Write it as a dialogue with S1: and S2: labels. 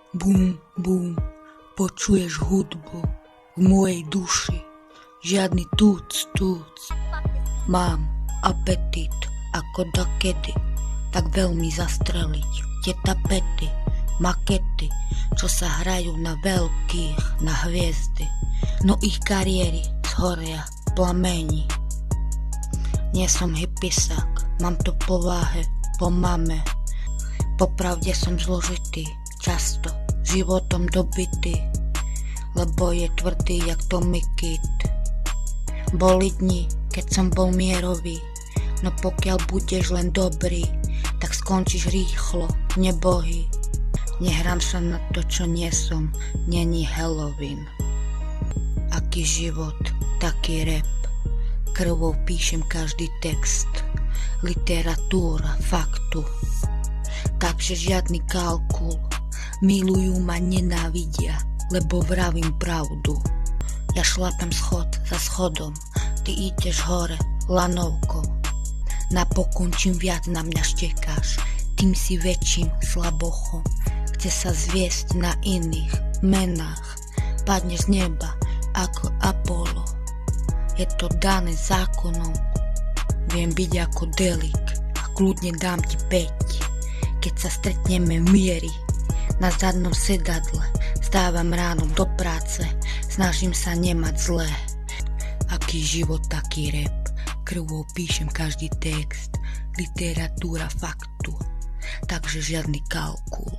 S1: Bum, bum, počuješ hudbu v mojej duši, žiadnyúc. Mám apetít ako dakedy, tak veľmi zastreliť tie tapety, makety, čo sa hrajú na veľkých, na hviezdy, no ich kariéry zhoria plamení. Nie som hypisák, mám to povahe, po mame, popravde som zložitý, často životom dobitý, lebo je tvrdý jak Tommy Kid. Boli dni, keď som bol mierový, no pokiaľ budeš len dobrý, tak skončíš rýchlo, nebohý. Nehrám sa na to, čo nie som, není Halloween. Aký život, taký rap, krvou píšem každý text, literatúra faktu, takže žiadny kalkul. Milujú ma, nenávidia, lebo vravím pravdu. Ja šlapem schod za schodom, ty ideš hore lanovkou. Napokon čím viac na mňa štekáš, tým si väčším slabochom. Chce sa zviesť na iných menách, padneš z neba ako Apollo. Je to dané zákonom, viem byť ako Delik a kľudne dám ti 5, keď sa stretneme v mieri. Na zadnom sedadle stávam ráno do práce, snažím sa nemať zlé. Aký život, taký rap, krvou píšem každý text, literatúra faktu, takže žiadny kalkul.